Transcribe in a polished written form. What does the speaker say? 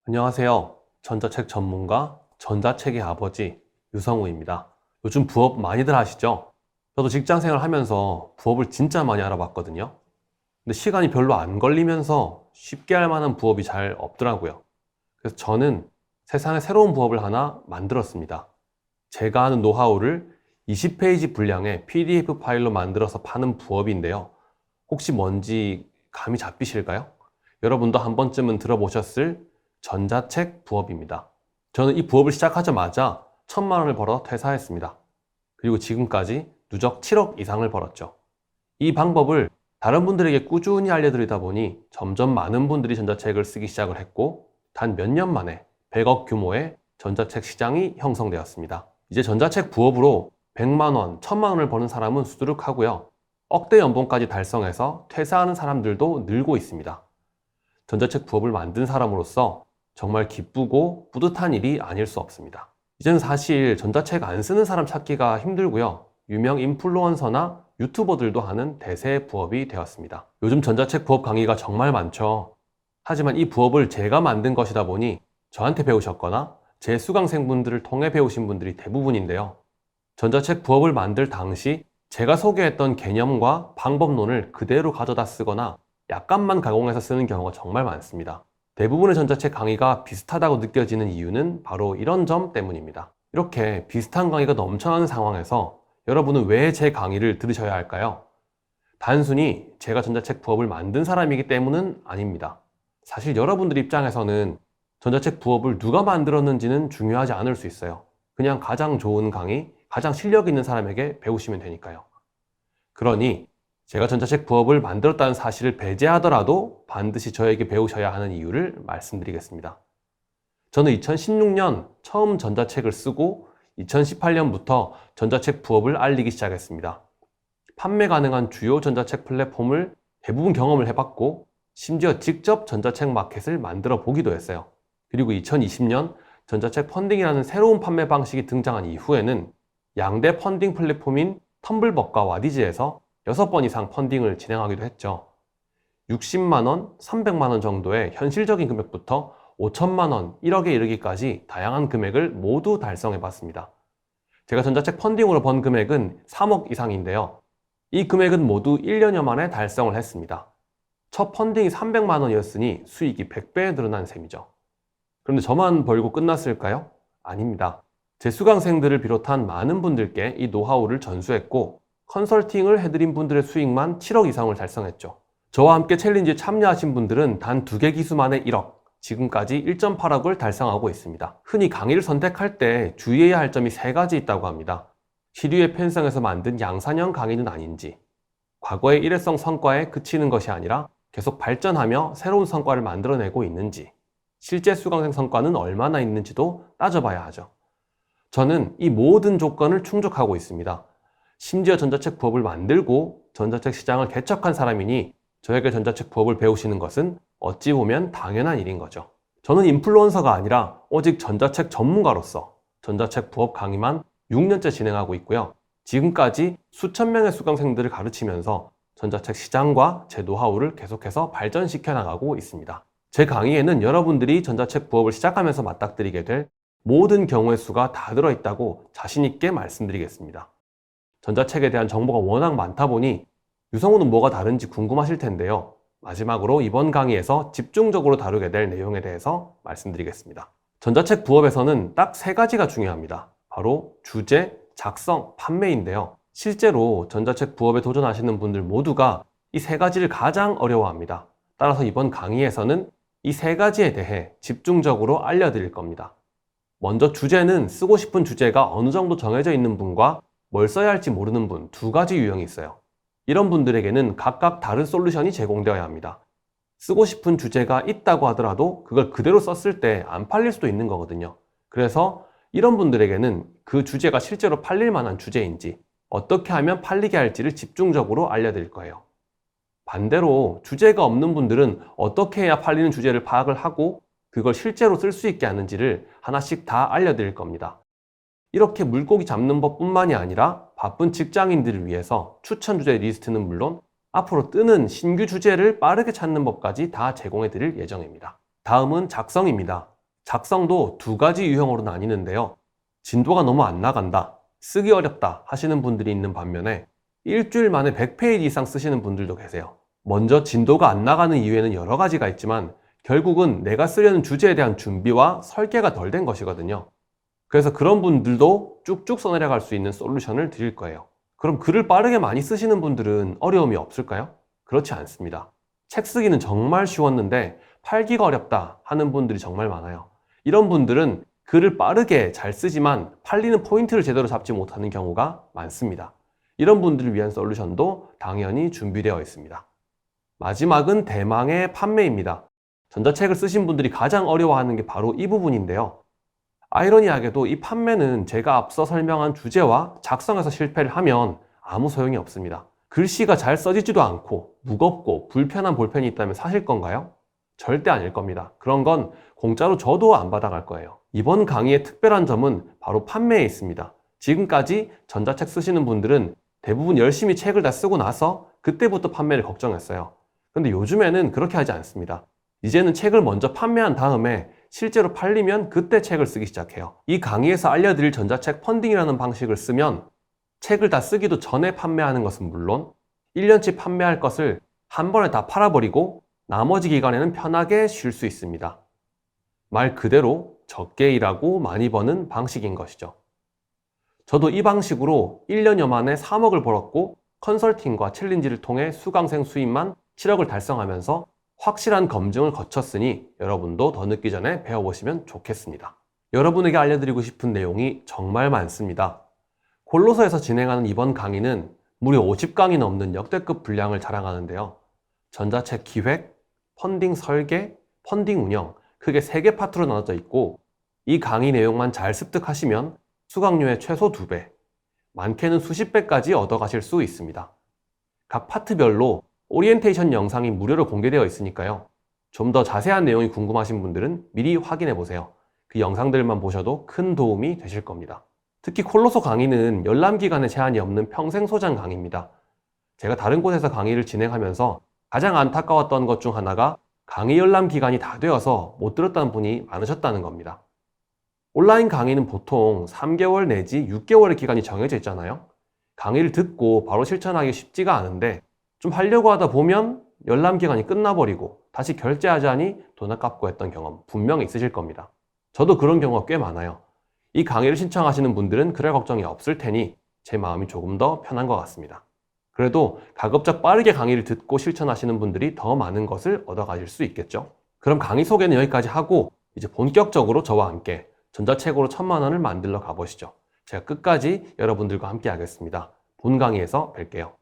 안녕하세요. 전자책 전문가, 전자책의 아버지 유성우입니다. 요즘 부업 많이들 하시죠? 저도 직장생활 하면서 부업을 진짜 많이 알아봤거든요. 근데 시간이 별로 안 걸리면서 쉽게 할 만한 부업이 잘 없더라고요. 그래서 저는 세상에 새로운 부업을 하나 만들었습니다. 제가 하는 노하우를 20페이지 분량의 PDF 파일로 만들어서 파는 부업인데요. 혹시 뭔지 감이 잡히실까요? 여러분도 한 번쯤은 들어보셨을 전자책 부업입니다. 저는 이 부업을 시작하자마자 1,000만 원을 벌어 퇴사했습니다. 그리고 지금까지 누적 7억 이상을 벌었죠. 이 방법을 다른 분들에게 꾸준히 알려드리다 보니 점점 많은 분들이 전자책을 쓰기 시작을 했고, 단 몇 년 만에 100억 규모의 전자책 시장이 형성되었습니다. 이제 전자책 부업으로 100만 원, 1,000만 원을 버는 사람은 수두룩하고요. 억대 연봉까지 달성해서 퇴사하는 사람들도 늘고 있습니다. 전자책 부업을 만든 사람으로서 정말 기쁘고 뿌듯한 일이 아닐 수 없습니다. 이제는 사실 전자책 안 쓰는 사람 찾기가 힘들고요. 유명 인플루언서나 유튜버들도 하는 대세 부업이 되었습니다. 요즘 전자책 부업 강의가 정말 많죠. 하지만 이 부업을 제가 만든 것이다 보니 저한테 배우셨거나 제 수강생분들을 통해 배우신 분들이 대부분인데요. 전자책 부업을 만들 당시 제가 소개했던 개념과 방법론을 그대로 가져다 쓰거나 약간만 가공해서 쓰는 경우가 정말 많습니다. 대부분의 전자책 강의가 비슷하다고 느껴지는 이유는 바로 이런 점 때문입니다. 이렇게 비슷한 강의가 넘쳐나는 상황에서 여러분은 왜 제 강의를 들으셔야 할까요? 단순히 제가 전자책 부업을 만든 사람이기 때문은 아닙니다. 사실 여러분들 입장에서는 전자책 부업을 누가 만들었는지는 중요하지 않을 수 있어요. 그냥 가장 좋은 강의, 가장 실력 있는 사람에게 배우시면 되니까요. 그러니 제가 전자책 부업을 만들었다는 사실을 배제하더라도 반드시 저에게 배우셔야 하는 이유를 말씀드리겠습니다. 저는 2016년 처음 전자책을 쓰고 2018년부터 전자책 부업을 알리기 시작했습니다. 판매 가능한 주요 전자책 플랫폼을 대부분 경험을 해봤고, 심지어 직접 전자책 마켓을 만들어 보기도 했어요. 그리고 2020년 전자책 펀딩이라는 새로운 판매 방식이 등장한 이후에는 양대 펀딩 플랫폼인 텀블벅과 와디즈에서 6번 이상 펀딩을 진행하기도 했죠. 60만 원, 300만 원 정도의 현실적인 금액부터 5천만 원, 1억에 이르기까지 다양한 금액을 모두 달성해 봤습니다. 제가 전자책 펀딩으로 번 금액은 3억 이상인데요. 이 금액은 모두 1년여 만에 달성을 했습니다. 첫 펀딩이 300만 원이었으니 수익이 100배에 늘어난 셈이죠. 그런데 저만 벌고 끝났을까요? 아닙니다. 제 수강생들을 비롯한 많은 분들께 이 노하우를 전수했고, 컨설팅을 해드린 분들의 수익만 7억 이상을 달성했죠. 저와 함께 챌린지에 참여하신 분들은 단 2개 기수 만에 1억, 지금까지 1.8억을 달성하고 있습니다. 흔히 강의를 선택할 때 주의해야 할 점이 3가지 있다고 합니다. 시류에 편성해서 만든 양산형 강의는 아닌지, 과거의 일회성 성과에 그치는 것이 아니라 계속 발전하며 새로운 성과를 만들어내고 있는지, 실제 수강생 성과는 얼마나 있는지도 따져봐야 하죠. 저는 이 모든 조건을 충족하고 있습니다. 심지어 전자책 부업을 만들고 전자책 시장을 개척한 사람이니 저에게 전자책 부업을 배우시는 것은 어찌 보면 당연한 일인 거죠. 저는 인플루언서가 아니라 오직 전자책 전문가로서 전자책 부업 강의만 6년째 진행하고 있고요. 지금까지 수천 명의 수강생들을 가르치면서 전자책 시장과 제 노하우를 계속해서 발전시켜 나가고 있습니다. 제 강의에는 여러분들이 전자책 부업을 시작하면서 맞닥뜨리게 될 모든 경우의 수가 다 들어있다고 자신 있게 말씀드리겠습니다. 전자책에 대한 정보가 워낙 많다 보니 유성우는 뭐가 다른지 궁금하실 텐데요. 마지막으로 이번 강의에서 집중적으로 다루게 될 내용에 대해서 말씀드리겠습니다. 전자책 부업에서는 딱 3가지가 중요합니다. 바로 주제, 작성, 판매인데요. 실제로 전자책 부업에 도전하시는 분들 모두가 이 3가지를 가장 어려워합니다. 따라서 이번 강의에서는 이 3가지에 대해 집중적으로 알려드릴 겁니다. 먼저 주제는 쓰고 싶은 주제가 어느 정도 정해져 있는 분과 뭘 써야 할지 모르는 분 2가지 유형이 있어요. 이런 분들에게는 각각 다른 솔루션이 제공되어야 합니다. 쓰고 싶은 주제가 있다고 하더라도 그걸 그대로 썼을 때 안 팔릴 수도 있는 거거든요. 그래서 이런 분들에게는 그 주제가 실제로 팔릴 만한 주제인지, 어떻게 하면 팔리게 할지를 집중적으로 알려드릴 거예요. 반대로 주제가 없는 분들은 어떻게 해야 팔리는 주제를 파악을 하고 그걸 실제로 쓸 수 있게 하는지를 하나씩 다 알려드릴 겁니다. 이렇게 물고기 잡는 법뿐만이 아니라 바쁜 직장인들을 위해서 추천 주제 리스트는 물론 앞으로 뜨는 신규 주제를 빠르게 찾는 법까지 다 제공해 드릴 예정입니다. 다음은 작성입니다. 작성도 두 가지 유형으로 나뉘는데요. 진도가 너무 안 나간다, 쓰기 어렵다 하시는 분들이 있는 반면에 일주일 만에 100페이지 이상 쓰시는 분들도 계세요. 먼저 진도가 안 나가는 이유에는 여러 가지가 있지만 결국은 내가 쓰려는 주제에 대한 준비와 설계가 덜 된 것이거든요. 그래서 그런 분들도 쭉쭉 써내려갈 수 있는 솔루션을 드릴 거예요. 그럼 글을 빠르게 많이 쓰시는 분들은 어려움이 없을까요? 그렇지 않습니다. 책 쓰기는 정말 쉬웠는데 팔기가 어렵다 하는 분들이 정말 많아요. 이런 분들은 글을 빠르게 잘 쓰지만 팔리는 포인트를 제대로 잡지 못하는 경우가 많습니다. 이런 분들을 위한 솔루션도 당연히 준비되어 있습니다. 마지막은 대망의 판매입니다. 전자책을 쓰신 분들이 가장 어려워하는 게 바로 이 부분인데요. 아이러니하게도 이 판매는 제가 앞서 설명한 주제와 작성에서 실패를 하면 아무 소용이 없습니다. 글씨가 잘 써지지도 않고 무겁고 불편한 볼펜이 있다면 사실 건가요? 절대 아닐 겁니다. 그런 건 공짜로 저도 안 받아갈 거예요. 이번 강의의 특별한 점은 바로 판매에 있습니다. 지금까지 전자책 쓰시는 분들은 대부분 열심히 책을 다 쓰고 나서 그때부터 판매를 걱정했어요. 근데 요즘에는 그렇게 하지 않습니다. 이제는 책을 먼저 판매한 다음에 실제로 팔리면 그때 책을 쓰기 시작해요. 이 강의에서 알려드릴 전자책 펀딩이라는 방식을 쓰면 책을 다 쓰기도 전에 판매하는 것은 물론 1년치 판매할 것을 한 번에 다 팔아버리고 나머지 기간에는 편하게 쉴 수 있습니다. 말 그대로 적게 일하고 많이 버는 방식인 것이죠. 저도 이 방식으로 1년여 만에 3억을 벌었고 컨설팅과 챌린지를 통해 수강생 수입만 7억을 달성하면서 확실한 검증을 거쳤으니 여러분도 더 늦기 전에 배워보시면 좋겠습니다. 여러분에게 알려드리고 싶은 내용이 정말 많습니다. 골로서에서 진행하는 이번 강의는 무려 50강이 넘는 역대급 분량을 자랑하는데요. 전자책 기획, 펀딩 설계, 펀딩 운영 크게 3개 파트로 나눠져 있고 이 강의 내용만 잘 습득하시면 수강료의 최소 2배, 많게는 수십 배까지 얻어가실 수 있습니다. 각 파트별로 오리엔테이션 영상이 무료로 공개되어 있으니까요. 좀 더 자세한 내용이 궁금하신 분들은 미리 확인해 보세요. 그 영상들만 보셔도 큰 도움이 되실 겁니다. 특히 콜로소 강의는 열람기간에 제한이 없는 평생 소장 강의입니다. 제가 다른 곳에서 강의를 진행하면서 가장 안타까웠던 것 중 하나가 강의 열람 기간이 다 되어서 못 들었다는 분이 많으셨다는 겁니다. 온라인 강의는 보통 3개월 내지 6개월의 기간이 정해져 있잖아요. 강의를 듣고 바로 실천하기 쉽지가 않은데 좀 하려고 하다 보면 열람 기간이 끝나버리고 다시 결제하자니 돈 아깝고 했던 경험 분명히 있으실 겁니다. 저도 그런 경우가 꽤 많아요. 이 강의를 신청하시는 분들은 그럴 걱정이 없을 테니 제 마음이 조금 더 편한 것 같습니다. 그래도 가급적 빠르게 강의를 듣고 실천하시는 분들이 더 많은 것을 얻어가실 수 있겠죠. 그럼 강의 소개는 여기까지 하고 이제 본격적으로 저와 함께 전자책으로 1000만 원을 만들러 가보시죠. 제가 끝까지 여러분들과 함께 하겠습니다. 본 강의에서 뵐게요.